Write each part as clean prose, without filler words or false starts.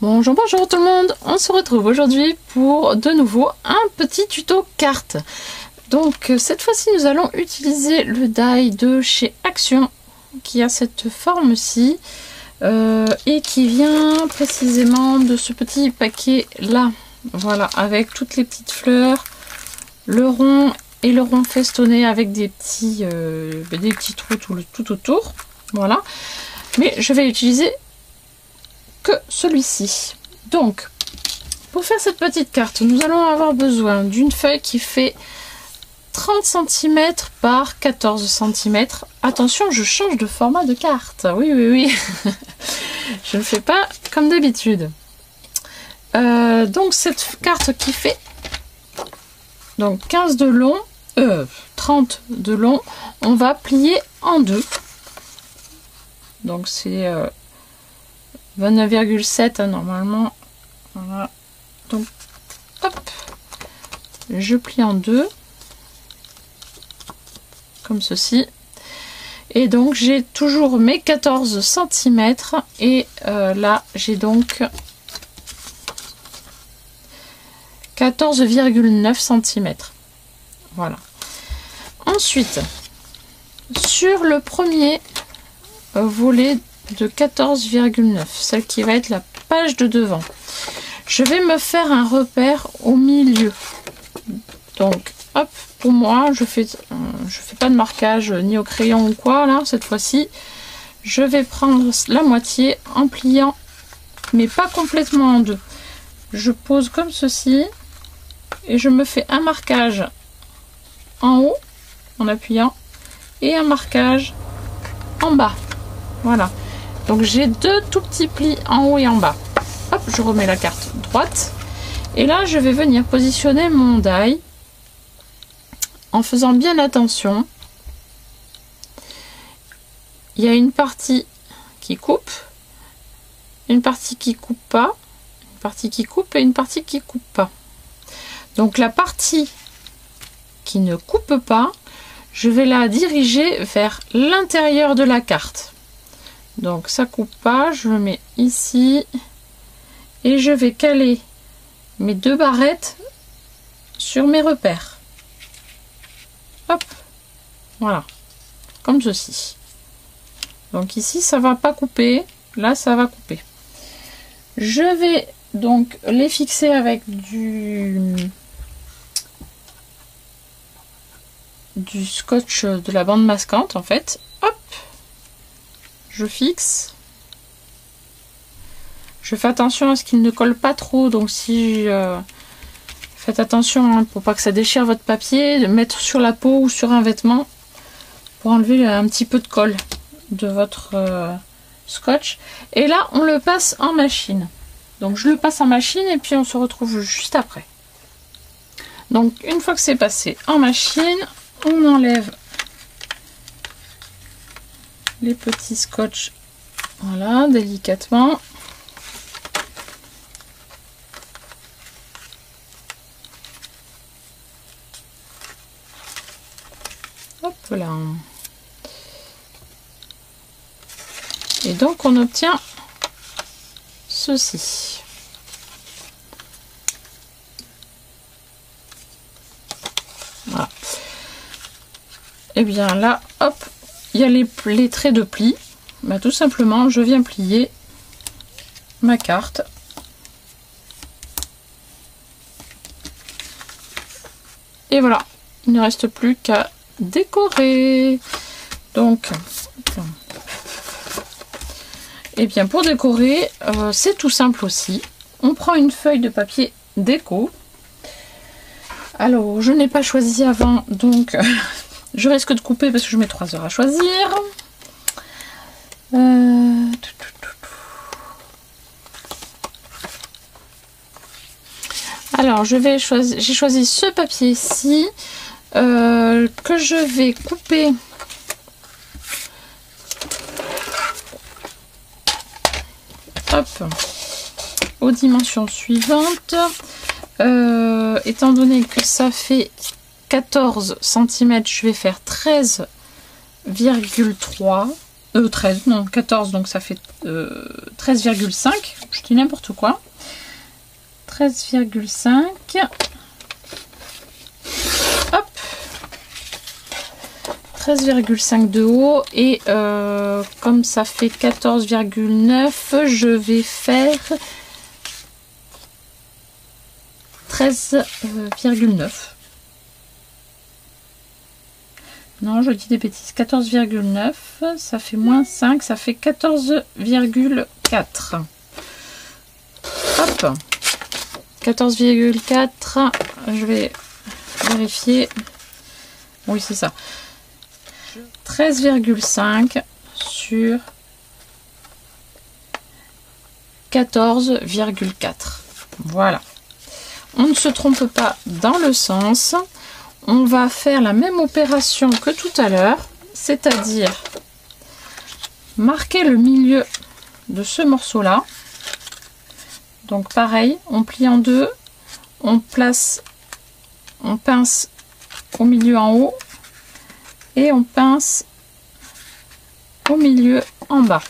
Bonjour tout le monde, on se retrouve aujourd'hui pour de nouveau un petit tuto carte. Donc cette fois-ci nous allons utiliser le die de chez Action qui a cette forme-ci et qui vient précisément de ce petit paquet là. Voilà, avec toutes les petites fleurs, le rond et le rond festonné avec des petits trous tout autour. Voilà, mais je vais utiliser que celui-ci. Donc pour faire cette petite carte nous allons avoir besoin d'une feuille qui fait 30 cm par 14 cm. Attention, je change de format de carte. Oui. Je ne fais pas comme d'habitude. Donc cette carte qui fait donc 15 de long, 30 de long, on va plier en deux. Donc c'est 29,7 normalement. Voilà. Donc hop, je plie en deux comme ceci. Et donc j'ai toujours mes 14 cm et là j'ai donc 14,9 cm. Voilà. Ensuite, sur le premier volet de 14,9, celle qui va être la page de devant, je vais me faire un repère au milieu. Donc hop, pour moi je fais pas de marquage ni au crayon ou quoi là cette fois-ci. Je vais prendre la moitié en pliant mais pas complètement en deux. Je pose comme ceci et je me fais un marquage en haut en appuyant et un marquage en bas. Voilà, donc j'ai deux tout petits plis en haut et en bas. Hop, je remets la carte droite et là je vais venir positionner mon die en faisant bien attention. Il y a une partie qui coupe, une partie qui coupe pas, une partie qui coupe et une partie qui coupe pas. Donc la partie qui ne coupe pas, je vais la diriger vers l'intérieur de la carte. Donc ça coupe pas, je le mets ici et je vais caler mes deux barrettes sur mes repères. Hop, voilà, comme ceci. Donc ici ça va pas couper, là ça va couper. Je vais donc les fixer avec du scotch de la bande masquante en fait. Hop, je fixe. Je fais attention à ce qu'il ne colle pas trop, donc si faites attention pour pas que ça déchire votre papier, de mettre sur la peau ou sur un vêtement pour enlever un petit peu de colle de votre scotch. Et là on le passe en machine. Donc je le passe en machine et puis on se retrouve juste après. Donc une fois que c'est passé en machine, on enlève les petits scotch, voilà, délicatement. Hop là. Et donc on obtient ceci. Voilà. Et bien là, hop, il y a les traits de pli. Bah, tout simplement, je viens plier ma carte. Et voilà, il ne reste plus qu'à décorer. Donc, et bien pour décorer, c'est tout simple aussi. On prend une feuille de papier déco. Alors, je n'ai pas choisi avant, donc je risque de couper parce que je mets 3 heures à choisir. Alors, j'ai choisi ce papier-ci que je vais couper aux dimensions suivantes. Étant donné que ça fait 14 cm, je vais faire 13,3 13, non 14, donc ça fait 13,5, je dis n'importe quoi. 13,5. Hop, 13,5 de haut, et comme ça fait 14,9, je vais faire 13,9. Non, je dis des bêtises. 14,9, ça fait moins 5, ça fait 14,4. Hop, 14,4, je vais vérifier. Oui, c'est ça. 13,5 sur 14,4. Voilà. On ne se trompe pas dans le sens. On va faire la même opération que tout à l'heure, c'est-à-dire marquer le milieu de ce morceau-là. Donc pareil, on plie en deux, on pince au milieu en haut et on pince au milieu en bas.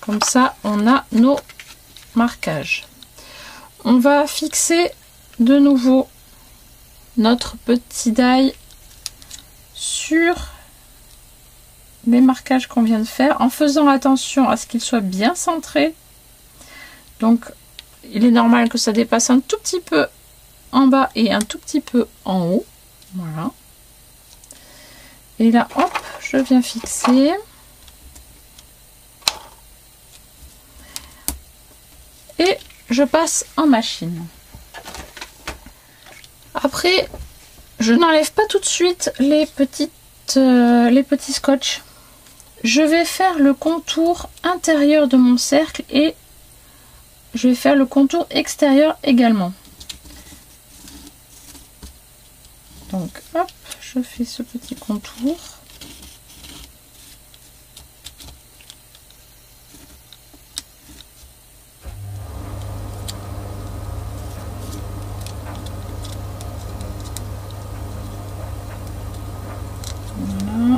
Comme ça, on a nos marquages. On va fixer de nouveau notre petit die sur les marquages qu'on vient de faire, en faisant attention à ce qu'il soit bien centré. Donc il est normal que ça dépasse un tout petit peu en bas et un tout petit peu en haut. Voilà. Et là, hop, je viens fixer. Et je passe en machine. Après, je n'enlève pas tout de suite les petits scotch. Je vais faire le contour intérieur de mon cercle et je vais faire le contour extérieur également. Donc, hop, je fais ce petit contour.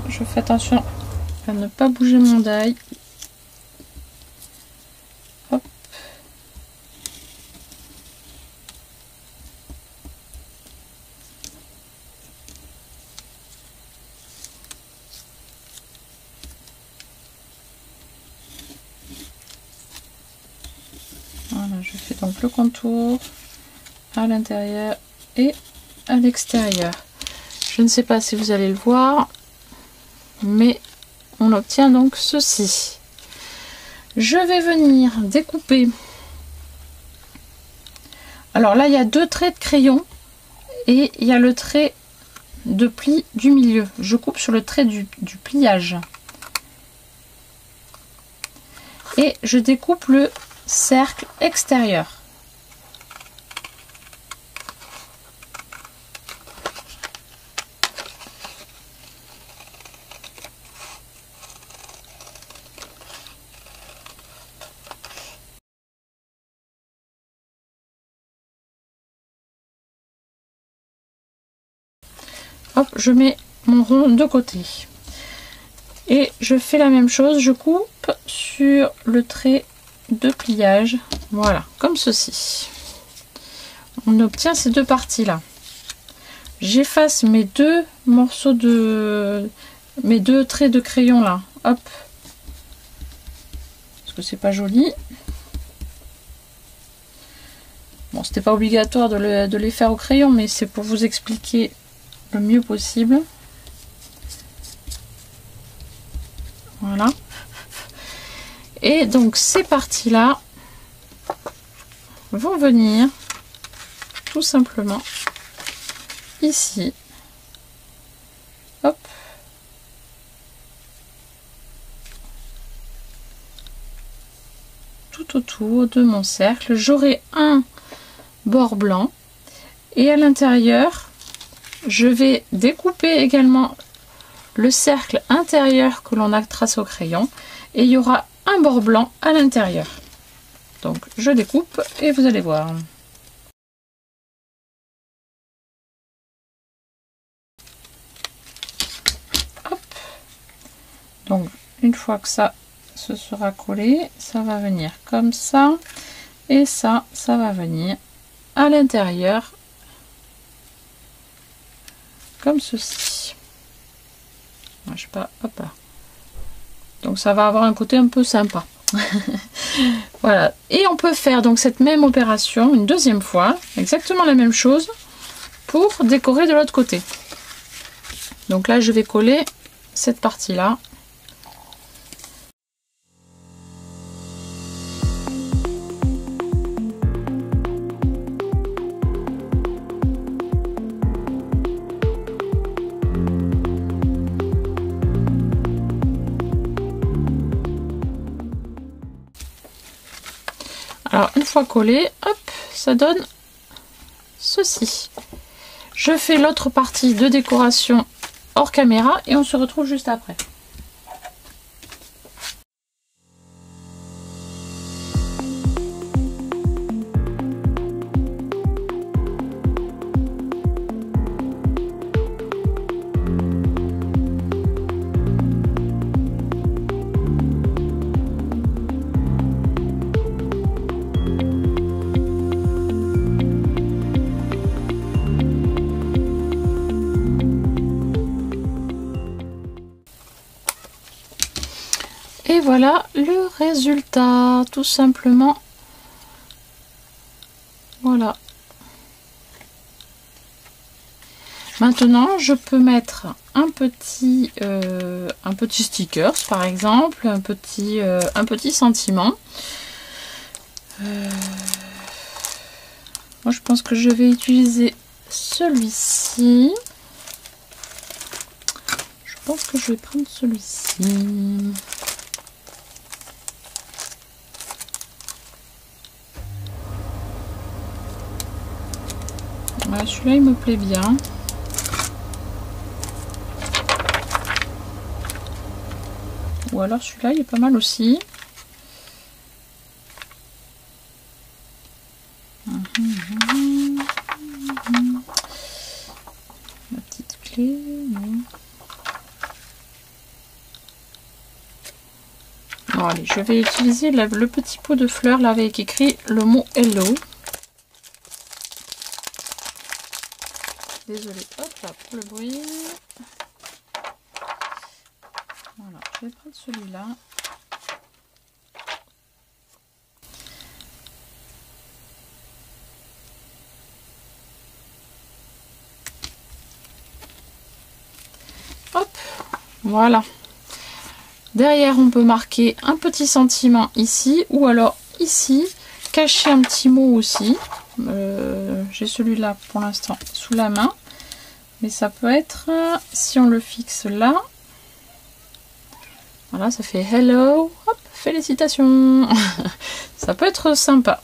Je fais attention à ne pas bouger mon die. Hop. Voilà, je fais donc le contour à l'intérieur et à l'extérieur. Je ne sais pas si vous allez le voir, mais on obtient donc ceci. Je vais venir découper. Alors là, il y a deux traits de crayon et il y a le trait de pli du milieu. Je coupe sur le trait du pliage. Et je découpe le cercle extérieur. Hop, je mets mon rond de côté. Et je fais la même chose, je coupe sur le trait de pliage. Voilà, comme ceci. On obtient ces deux parties-là. J'efface mes deux morceaux mes deux traits de crayon là. Hop. Parce que c'est pas joli. Bon, c'était pas obligatoire de les faire au crayon, mais c'est pour vous expliquer le mieux possible. Voilà. Et donc ces parties là vont venir tout simplement ici. Hop. Tout autour de mon cercle. J'aurai un bord blanc et à l'intérieur je vais découper également le cercle intérieur que l'on a tracé au crayon et il y aura un bord blanc à l'intérieur. Donc je découpe et vous allez voir. Hop. Donc une fois que ça se sera collé, ça va venir comme ça. Et ça va venir à l'intérieur comme ceci. Je sais pas, hop là. Donc ça va avoir un côté un peu sympa. Voilà. Et on peut faire donc cette même opération une deuxième fois, exactement la même chose, pour décorer de l'autre côté. Donc là, je vais coller cette partie-là. Alors une fois collé, hop, ça donne ceci. Je fais l'autre partie de décoration hors caméra et on se retrouve juste après. Et voilà le résultat, tout simplement. Voilà. Maintenant, je peux mettre un petit sticker, par exemple, un petit sentiment. Moi, je pense que je vais utiliser celui-ci. Je pense que je vais prendre celui-ci. Ouais, celui-là il me plaît bien. Ou alors celui-là il est pas mal aussi. La petite clé. Bon, allez, je vais utiliser le petit pot de fleurs là avec écrit le mot hello. Désolée, hop là pour le bruit. Voilà, je vais prendre celui-là. Hop, voilà. Derrière, on peut marquer un petit sentiment ici, ou alors ici, cacher un petit mot aussi. J'ai celui-là pour l'instant sous la main. Mais ça peut être, si on le fixe là, voilà, ça fait hello, hop, félicitations. Ça peut être sympa.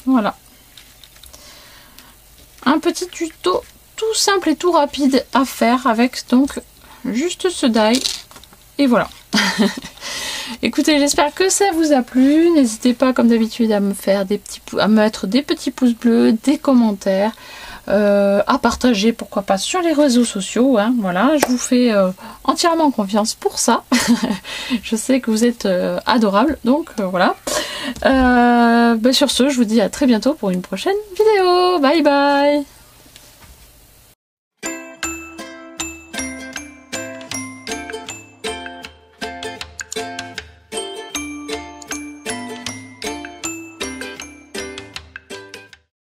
Voilà. Un petit tuto tout simple et tout rapide à faire avec donc juste ce die. Et voilà. Écoutez, j'espère que ça vous a plu. N'hésitez pas, comme d'habitude, à me faire à mettre des petits pouces bleus, des commentaires. À partager, pourquoi pas, sur les réseaux sociaux, hein, voilà, je vous fais entièrement confiance pour ça. Je sais que vous êtes adorables, donc voilà. Sur ce, je vous dis à très bientôt pour une prochaine vidéo. Bye bye.